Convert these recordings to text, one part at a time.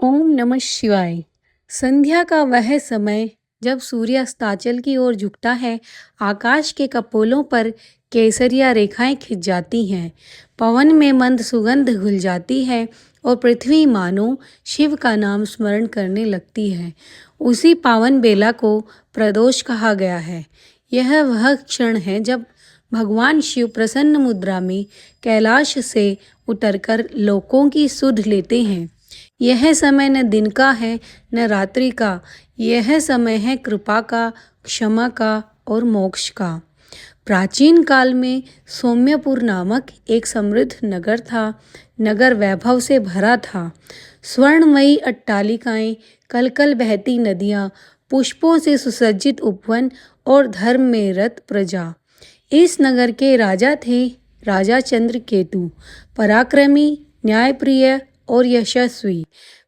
ओम नमः शिवाय। संध्या का वह समय जब सूर्य अस्ताचल की ओर झुकता है, आकाश के कपोलों पर केसरिया रेखाएं खिंच जाती हैं, पवन में मंद सुगंध घुल जाती है और पृथ्वी मानो शिव का नाम स्मरण करने लगती है। उसी पावन बेला को प्रदोष कहा गया है। यह वह क्षण है जब भगवान शिव प्रसन्न मुद्रा में कैलाश से उतरकर लोकों की सुध लेते हैं। यह समय न दिन का है न रात्रि का। यह समय है कृपा का, क्षमा का और मोक्ष का। प्राचीन काल में सौम्यपुर नामक एक समृद्ध नगर था। नगर वैभव से भरा था। स्वर्णमयी अट्टालिकाएं, कलकल बहती नदियां, पुष्पों से सुसज्जित उपवन और धर्म में रत प्रजा। इस नगर के राजा थे राजा चंद्रकेतु, पराक्रमी, न्यायप्रिय और यशस्वी।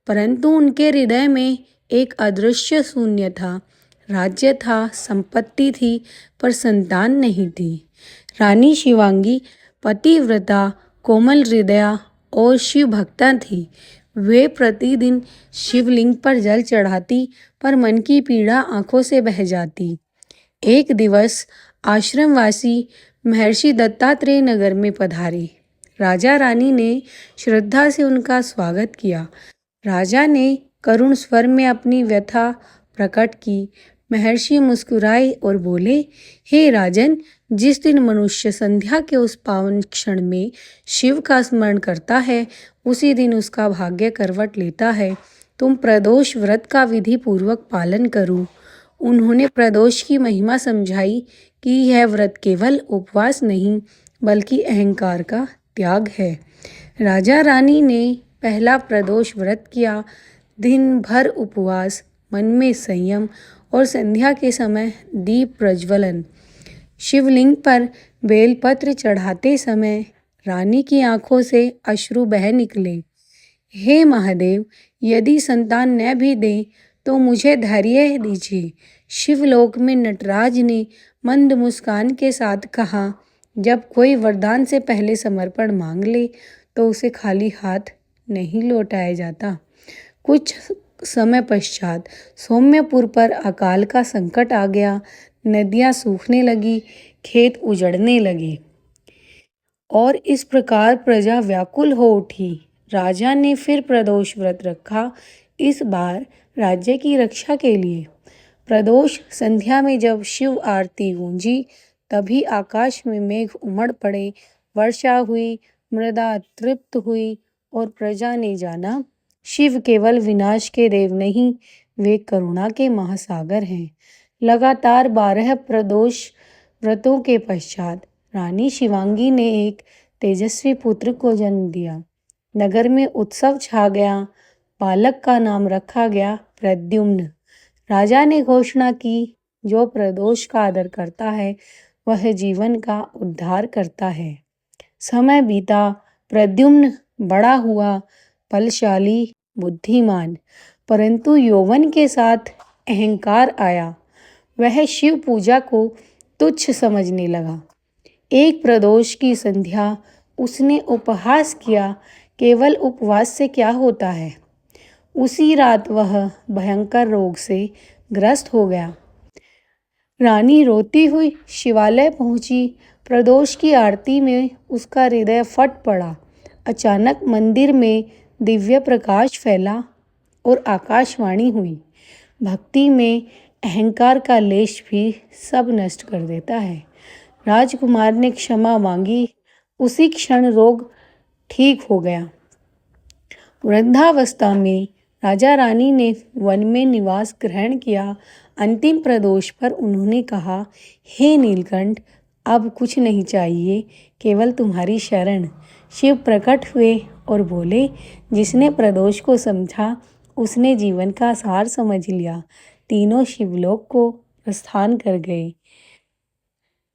परंतु उनके हृदय में एक अदृश्य शून्य था। राज्य था, संपत्ति थी, पर संतान नहीं थी। रानी शिवांगी पतिव्रता, कोमल हृदया और शिव भक्ता थी। वे प्रतिदिन शिवलिंग पर जल चढ़ाती, पर मन की पीड़ा आंखों से बह जाती। एक दिवस आश्रमवासी महर्षि दत्तात्रेय नगर में पधारे। राजा रानी ने श्रद्धा से उनका स्वागत किया। राजा ने करुण स्वर में अपनी व्यथा प्रकट की। महर्षि मुस्कुराए और बोले, हे राजन, जिस दिन मनुष्य संध्या के उस पावन क्षण में शिव का स्मरण करता है, उसी दिन उसका भाग्य करवट लेता है। तुम प्रदोष व्रत का विधि पूर्वक पालन करो। उन्होंने प्रदोष की महिमा समझाई कि यह व्रत केवल उपवास नहीं बल्कि अहंकार का त्याग है। राजा रानी ने पहला प्रदोष व्रत किया। दिन भर उपवास, मन में संयम और संध्या के समय दीप प्रज्वलन। शिवलिंग पर बेलपत्र चढ़ाते समय रानी की आंखों से अश्रु बह निकले। हे महादेव, यदि संतान न भी दे तो मुझे धैर्य दीजिए। शिवलोक में नटराज ने मंद मुस्कान के साथ कहा, जब कोई वरदान से पहले समर्पण मांग ले तो उसे खाली हाथ नहीं लौटाया जाता। कुछ समय पश्चात सौम्यपुर पर अकाल का संकट आ गया। नदियां सूखने लगी, खेत उजड़ने लगे और इस प्रकार प्रजा व्याकुल हो उठी। राजा ने फिर प्रदोष व्रत रखा, इस बार राज्य की रक्षा के लिए। प्रदोष संध्या में जब शिव आरती गूंजी, तभी आकाश में मेघ उमड़ पड़े, वर्षा हुई, मृदा तृप्त हुई और प्रजा ने जाना, शिव केवल विनाश के देव नहीं, वे करुणा के महासागर हैं। लगातार 12 प्रदोष व्रतों के पश्चात रानी शिवांगी ने एक तेजस्वी पुत्र को जन्म दिया। नगर में उत्सव छा गया। बालक का नाम रखा गया प्रद्युम्न। राजा ने घोषणा की, जो प्रदोष का आदर करता है वह जीवन का उद्धार करता है। समय बीता, प्रद्युम्न बड़ा हुआ, बलशाली, बुद्धिमान, परंतु यौवन के साथ अहंकार आया। वह शिव पूजा को तुच्छ समझने लगा। एक प्रदोष की संध्या उसने उपहास किया, केवल उपवास से क्या होता है। उसी रात वह भयंकर रोग से ग्रस्त हो गया। रानी रोती हुई शिवालय पहुंची। प्रदोष की आरती में उसका हृदय फट पड़ा। अचानक मंदिर में दिव्य प्रकाश फैला और आकाशवाणी हुई, भक्ति में अहंकार का लेश भी सब नष्ट कर देता है। राजकुमार ने क्षमा मांगी। उसी क्षण रोग ठीक हो गया। वृद्धावस्था में राजा रानी ने वन में निवास ग्रहण किया। अंतिम प्रदोष पर उन्होंने कहा, हे नीलकंठ, अब कुछ नहीं चाहिए, केवल तुम्हारी शरण। शिव प्रकट हुए और बोले, जिसने प्रदोष को समझा उसने जीवन का सार समझ लिया। तीनों शिवलोक को प्रस्थान कर गए।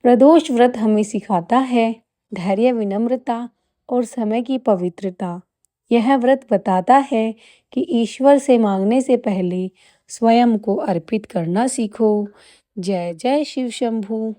प्रदोष व्रत हमें सिखाता है धैर्य, विनम्रता और समय की पवित्रता। यह व्रत बताता है कि ईश्वर से मांगने से पहले स्वयं को अर्पित करना सीखो। जय जय शिव शंभू।